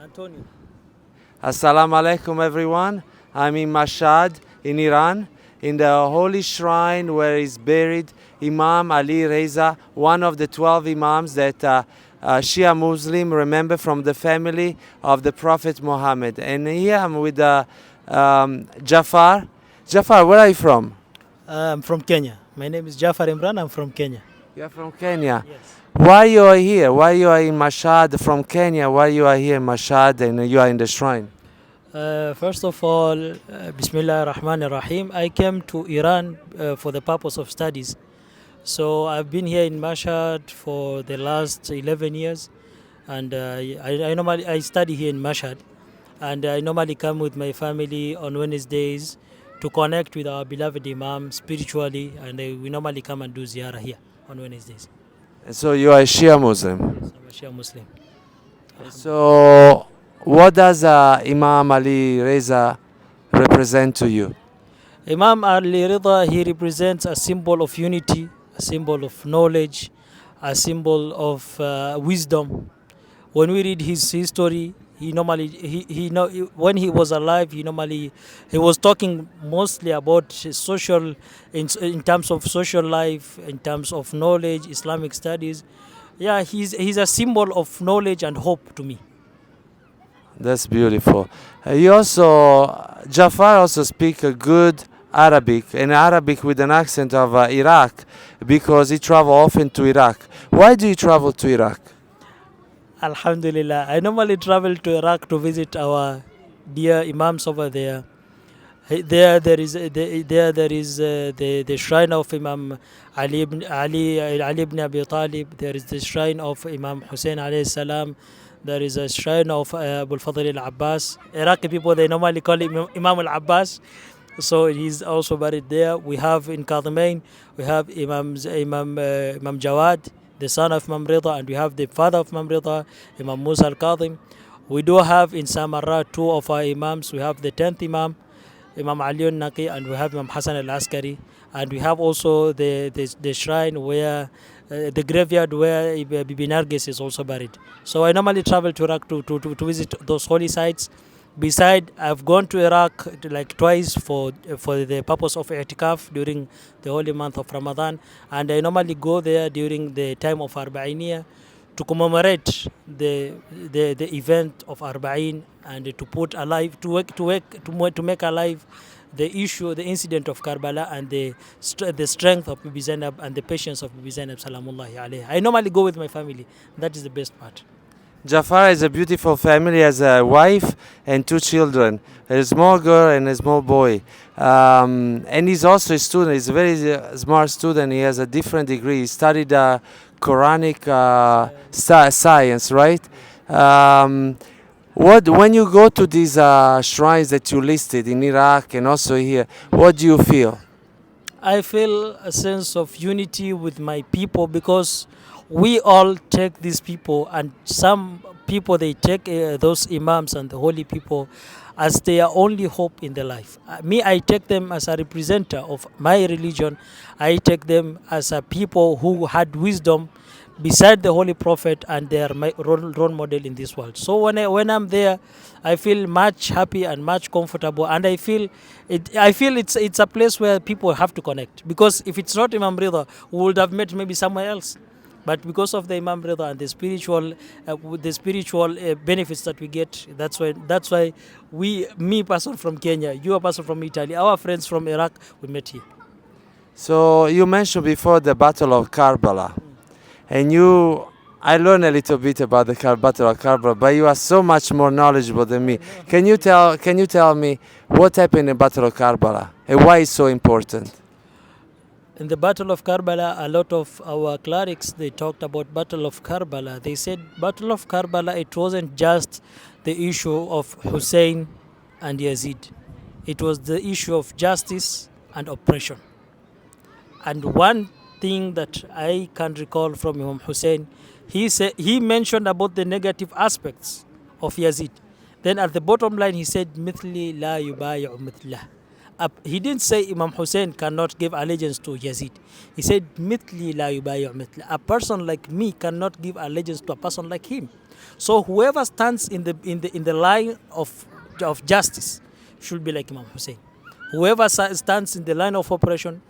Antonio. Assalamu alaikum everyone. I'm in Mashad in Iran, in the holy shrine where is buried Imam Ali Reza, one of the 12 Imams that Shia Muslim remember from the family of the Prophet Muhammad. And here I'm with Jafar. Jafar, where are you from? I'm from Kenya. My name is Jafar Imran. I'm from Kenya. You're from Kenya. Yes. Why you are here? Why you are in Mashad from Kenya? Why you are here in Mashad and you are in the shrine? First of all, Bismillah ar-Rahman ar-Rahim. I came to Iran for the purpose of studies. So I've been here in Mashad for the last 11 years, and I study here in Mashad, and I normally come with my family on Wednesdays to connect with our beloved Imam spiritually, and we normally come and do ziyarah here on Wednesdays. And so you are a Shia Muslim. I'm a Shia Muslim. So what does Imam Ali Reza represent to you? Imam Ali Reza, he represents a symbol of unity, a symbol of knowledge, a symbol of wisdom. When we read his history, he normally when he was alive, he was talking mostly about social in terms of social life, in terms of knowledge, Islamic studies. Yeah, he's a symbol of knowledge and hope to me. That's beautiful. You also, Jafar also speak a good Arabic, and Arabic with an accent of Iraq, because he travel often to Iraq. Why do you travel to Iraq? Alhamdulillah. I normally travel to Iraq to visit our dear Imams over there. There is the shrine of Imam Ali ibn Abi Talib. There is the shrine of Imam Hussein alayhi salam. There is a shrine of Abul Fadl al-Abbas. Iraqi people, they normally call him Imam al-Abbas. So he's also buried there. We have in Kadhimain, we have Imam Jawad, the son of Imam Rida, and we have the father of Imam Rida, Imam Musa al-Kadhim. We do have in Samarra two of our Imams. We have the 10th Imam, Imam Ali al-Naqi, and we have Imam Hassan al-Askari. And we have also the shrine where, the graveyard where Bibi Nargis is also buried. So I normally travel to Iraq to visit those holy sites. Besides, I've gone to Iraq like twice for the purpose of i'tikaf during the holy month of Ramadan, and I normally go there during the time of Arba'iniyah to commemorate the event of Arba'in, and to put alive to make alive the issue, the incident of Karbala, and the strength of Bibi Zainab and the patience of Bibi Zainab salamullahi alayha. I normally go with my family. That is the best part. Jafar is a beautiful family, has a wife and two children, a small girl and a small boy. And he's also a student. He's a very smart student. He has a different degree. He studied Quranic science, right? When you go to these shrines that you listed in Iraq and also here, what do you feel? I feel a sense of unity with my people, because we all take these people, and some people, they take those imams and the holy people as their only hope in their life. Me, I take them as a representative of my religion. I take them as a people who had wisdom beside the holy prophet, and they are my role model in this world. So when I'm there, I feel much happy and much comfortable, and I feel it's a place where people have to connect, because if it's not Imam Rida, we would have met maybe somewhere else. But because of the Imam Rida and the spiritual benefits that we get, that's why me person from Kenya, you a person from Italy, our friends from Iraq, we met here. So you mentioned before the Battle of Karbala, and I learned a little bit about the Battle of Karbala, but you are so much more knowledgeable than me. Can you tell me what happened in the Battle of Karbala and why it's so important? In the Battle of Karbala, a lot of our clerics, they talked about Battle of Karbala. They said Battle of Karbala, it wasn't just the issue of Hussein and Yazid. It was the issue of justice and oppression. And one thing that I can recall from Imam Hussein, he mentioned about the negative aspects of Yazid. Then at the bottom line, he said, "Mithli la yubayi'u mithlah." He didn't say Imam Hussein cannot give allegiance to Yazid. He said, "Mithli la yubayu mithli." A person like me cannot give allegiance to a person like him. So whoever stands in the line of justice should be like Imam Hussein. Whoever stands in the line of oppression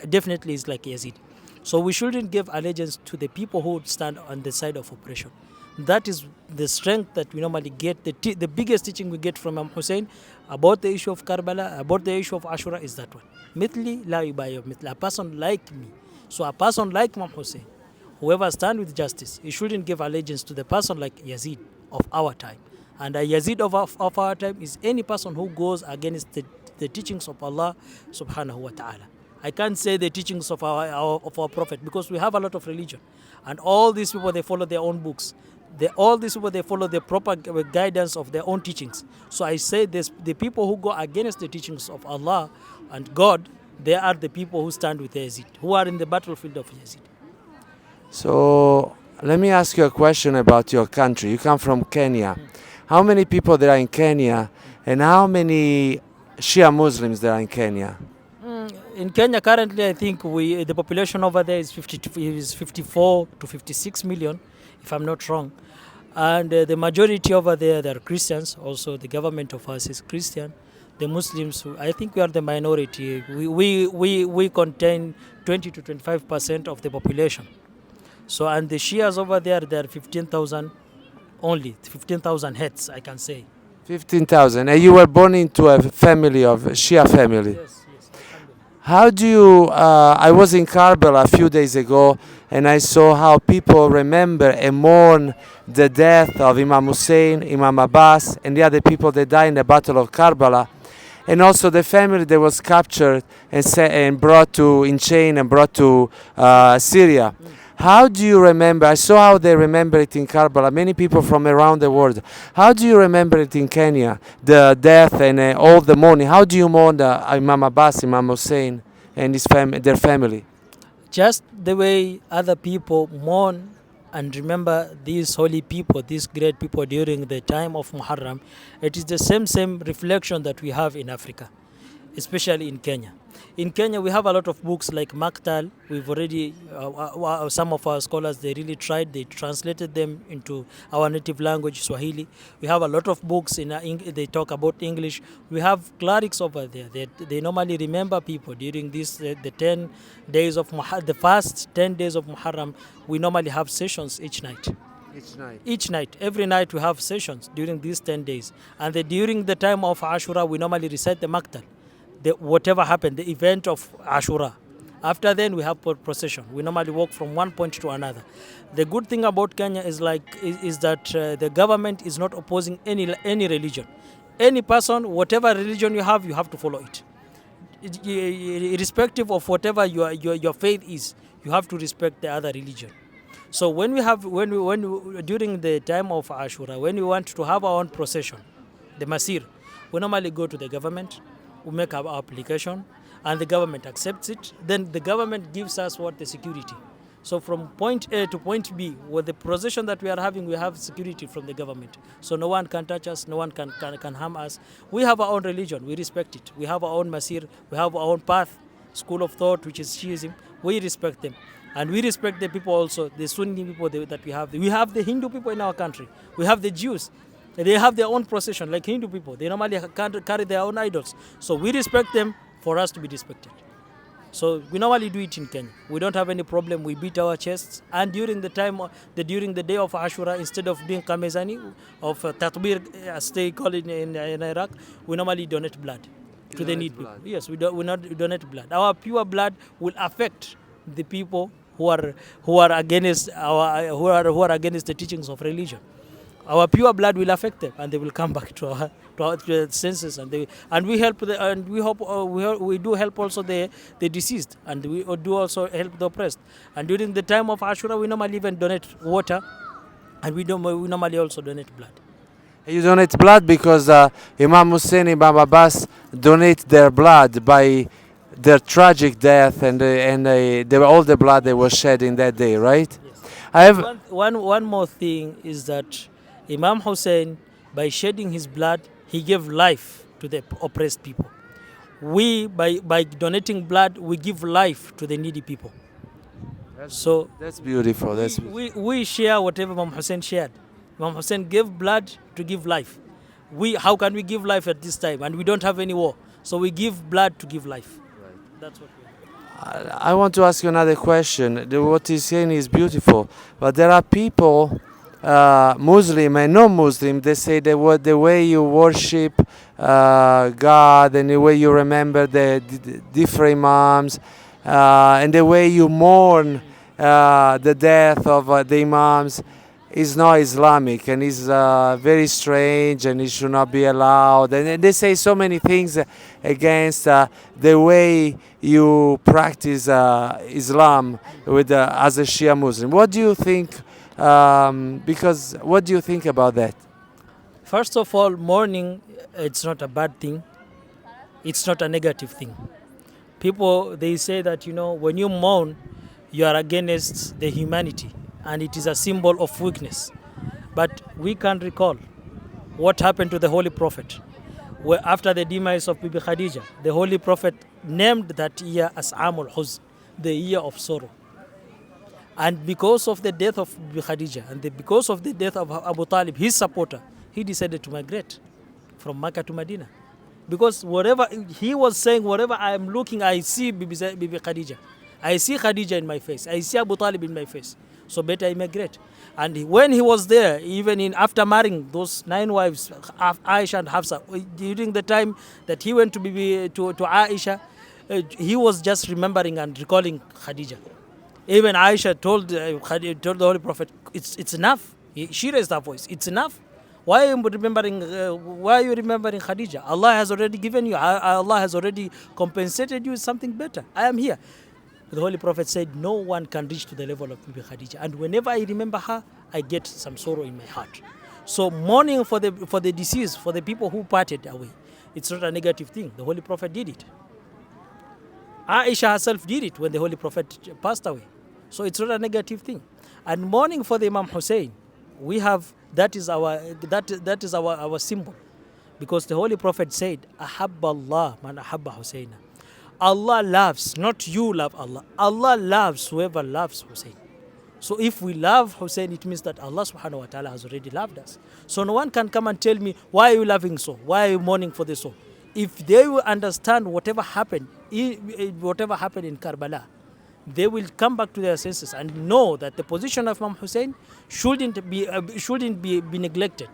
definitely is like Yazid. So we shouldn't give allegiance to the people who stand on the side of oppression. That is the strength that we normally get. The biggest teaching we get from Imam Hussein about the issue of Karbala, about the issue of Ashura is that one. Mithli la yubayu mithli. A person like me. So a person like Imam Hussein, whoever stand with justice, he shouldn't give allegiance to the person like Yazid of our time. And a Yazid of our time is any person who goes against the teachings of Allah subhanahu wa ta'ala. I can't say the teachings of our prophet, because we have a lot of religion. And all these people, they follow their own books. All these people, they follow the proper guidance of their own teachings. So I say this, the people who go against the teachings of Allah and God, they are the people who stand with Yazid, who are in the battlefield of Yazid. So let me ask you a question about your country. You come from Kenya. How many people there are in Kenya, and how many Shia Muslims there are in Kenya? In Kenya currently, I think the population over there is 54 to 56 million, if I'm not wrong. And the majority over there, they are Christians. Also, the government of us is Christian. The Muslims, I think we are the minority. We contain 20 to 25% of the population. So, and the Shias over there, they are 15,000 only, 15,000 heads, I can say. 15,000. And you were born into a family of Shia family. Yes. How do you, I was in Karbala a few days ago, and I saw how people remember and mourn the death of Imam Hussein, Imam Abbas, and the other people that died in the Battle of Karbala. And also the family that was captured and brought in chain and brought to Syria. How do you remember? I saw how they remember it in Karbala, many people from around the world. How do you remember it in Kenya, the death and all the mourning? How do you mourn Imam Abbas, Imam Hussein and their family? Just the way other people mourn and remember these holy people, these great people during the time of Muharram, it is the same reflection that we have in Africa, especially in Kenya. In Kenya, we have a lot of books like Maktal. We've already, some of our scholars, they really tried. They translated them into our native language, Swahili. We have a lot of books, they talk about English. We have clerics over there. They normally remember people during the 10 days of Muharram, the first 10 days of Muharram. We normally have sessions each night. Each night, every night we have sessions during these 10 days. And during the time of Ashura, we normally recite the Maktal. Whatever happened, the event of Ashura. After then, we have procession. We normally walk from one point to another. The good thing about Kenya is that the government is not opposing any religion. Any person, whatever religion you have to follow it. Irrespective of whatever your faith is, you have to respect the other religion. So when during the time of Ashura, when we want to have our own procession, the Masir, we normally go to the government. We make our application and the government accepts it. Then the government gives us the security. So from point A to point B, with the procession that we are having, we have security from the government. So no one can touch us, no one can harm us. We have our own religion, we respect it. We have our own Masir, we have our own path, school of thought, which is Shiism. We respect them. And we respect the people also, the Sunni people that we have. We have the Hindu people in our country. We have the Jews. They have their own procession, like Hindu people. They normally carry their own idols. So we respect them for us to be respected. So we normally do it in Kenya. We don't have any problem. We beat our chests. And during the day of Ashura, instead of doing kamezani, of tatbir, as they call it in Iraq, we normally donate blood to the needy people. Yes, we donate blood. Our pure blood will affect the people who are against the teachings of religion. Our pure blood will affect them, and they will come back to our senses, and we help we do help also the deceased, and we do also help the oppressed. And during the time of Ashura, we normally even donate water, and we normally also donate blood. You donate blood because Imam Hussein, Imam Abbas donate their blood by their tragic death and all the blood that was shed in that day, right? Yes. I have one more thing is that Imam Hussein, by shedding his blood, he gave life to the oppressed people. We, by donating blood, we give life to the needy people. So That's beautiful. That's we share whatever Imam Hussein shared. Imam Hussein gave blood to give life. How can we give life at this time? And we don't have any war. So we give blood to give life. That's what we do. I want to ask you another question. What he's saying is beautiful, but there are people, Muslim and non-Muslim, they say that the way you worship God and the way you remember the different imams and the way you mourn the death of the imams is not Islamic and is very strange and it should not be allowed. And they say so many things against the way you practice Islam with as a Shia Muslim. What do you think? Because what do you think about that? First of all, mourning, it's not a bad thing. It's not a negative thing. People, they say that, when you mourn, you are against the humanity, and it is a symbol of weakness. But we can recall what happened to the Holy Prophet. Where after the demise of Bibi Khadija, the Holy Prophet named that year as Amul Huzn, the year of sorrow. And because of the death of Bibi Khadija and because of the death of Abu Talib, his supporter, he decided to migrate from Mecca to Medina. Because whatever he was saying, wherever I am looking, I see Bibi Khadija. I see Khadija in my face. I see Abu Talib in my face. So better I migrate. And when he was there, even after marrying those 9 wives, Aisha and Hafsa, during the time that he went to Aisha, he was just remembering and recalling Khadija. Even Aisha told the Holy Prophet, it's enough. She raised her voice. It's enough. Why are you remembering Khadija? Allah has already given you. Allah has already compensated you with something better. I am here. The Holy Prophet said, no one can reach to the level of Bibi Khadija. And whenever I remember her, I get some sorrow in my heart. So mourning for the deceased, for the people who parted away, it's not a negative thing. The Holy Prophet did it. Aisha herself did it when the Holy Prophet passed away. So it's not a negative thing. And mourning for the Imam Hussein, we have that is our symbol, because the Holy Prophet said, "Ahabba Allah man ahabba Hussein." Allah loves, not you love Allah. Allah loves whoever loves Hussein. So if we love Hussein, it means that Allah subhanahu wa ta'ala has already loved us. So no one can come and tell me, why are you loving so? Why are you mourning for this so? If they will understand whatever happened in Karbala, they will come back to their senses and know that the position of Imam Hussein shouldn't be neglected.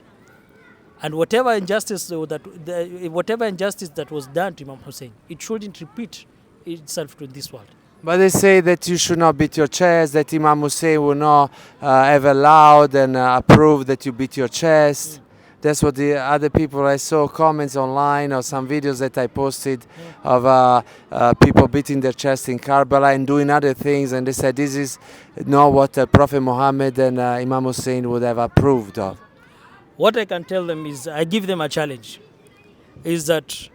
And whatever injustice that was done to Imam Hussein, it shouldn't repeat itself to this world. But they say that you should not beat your chest, that Imam Hussein will not have allowed and approved that you beat your chest. That's what the other people, I saw comments online or some videos that I posted of people beating their chest in Karbala and doing other things, and they said this is not what Prophet Muhammad and Imam Hussein would have approved of. What I can tell them is, I give them a challenge, is that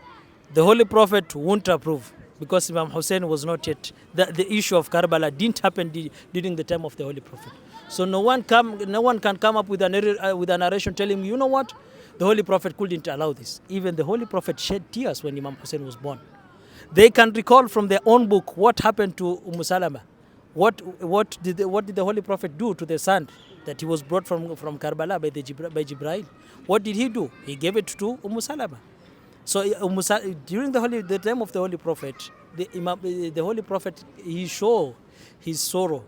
the Holy Prophet won't approve, because Imam Hussein was not yet, the issue of Karbala didn't happen during the time of the Holy Prophet. So no one can come up with a narration telling me, you know what, the Holy Prophet couldn't allow this. Even the Holy Prophet shed tears when Imam Hussein was born. They can recall from their own book what happened to Salama. What did the Holy Prophet do to the son that he was brought from Karbala by Jibreel? What did he do? He gave it to Salama. So during the time of the Holy Prophet, the Holy Prophet, he showed his sorrow.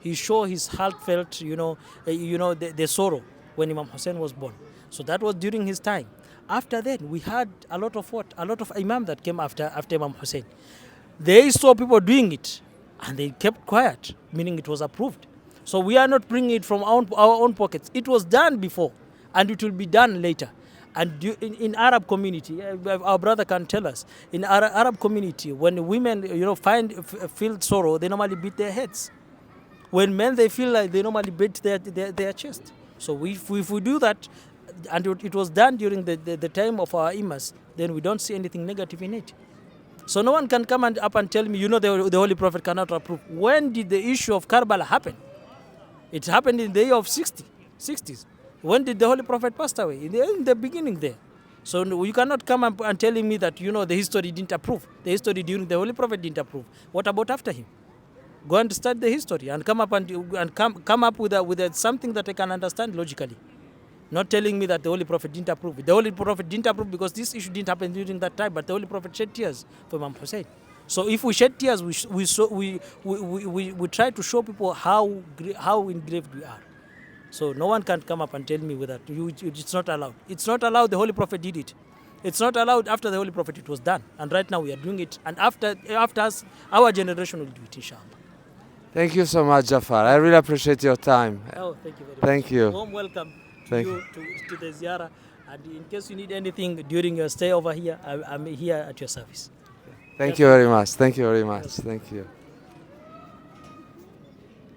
He showed his heartfelt, the sorrow when Imam Hussein was born. So that was during his time. After that, we had a lot of imam that came after Imam Hussein. They saw people doing it, and they kept quiet, meaning it was approved. So we are not bringing it from our own pockets. It was done before, and it will be done later. And in Arab community, our brother can tell us, in Arab community, when women feel sorrow, they normally beat their heads. When men, they feel like, they normally beat their chest. So if we do that, and it was done during the time of our imams, then we don't see anything negative in it. So no one can come up and tell me, the Holy Prophet cannot approve. When did the issue of Karbala happen? It happened in the year of 60s. When did the Holy Prophet pass away? In the beginning there. So no, you cannot come up and telling me that, the history didn't approve. The history during the Holy Prophet didn't approve. What about after him? Go and study the history and come up and come up with something that I can understand logically. Not telling me that the Holy Prophet didn't approve it. The Holy Prophet didn't approve because this issue didn't happen during that time, but the Holy Prophet shed tears for Imam Hussein. So if we shed tears, we try to show people how engraved we are. So no one can come up and tell me that it's not allowed. It's not allowed. The Holy Prophet did it. It's not allowed after the Holy Prophet. It was done, and right now we are doing it. And after us, our generation will do it, inshallah. Thank you so much, Jafar. I really appreciate your time. Oh, thank you very much. Thank you. Warm welcome Thank to the Ziyara. And in case you need anything during your stay over here, I'm here at your service. Thank you very much. Thank you very much. Thank you.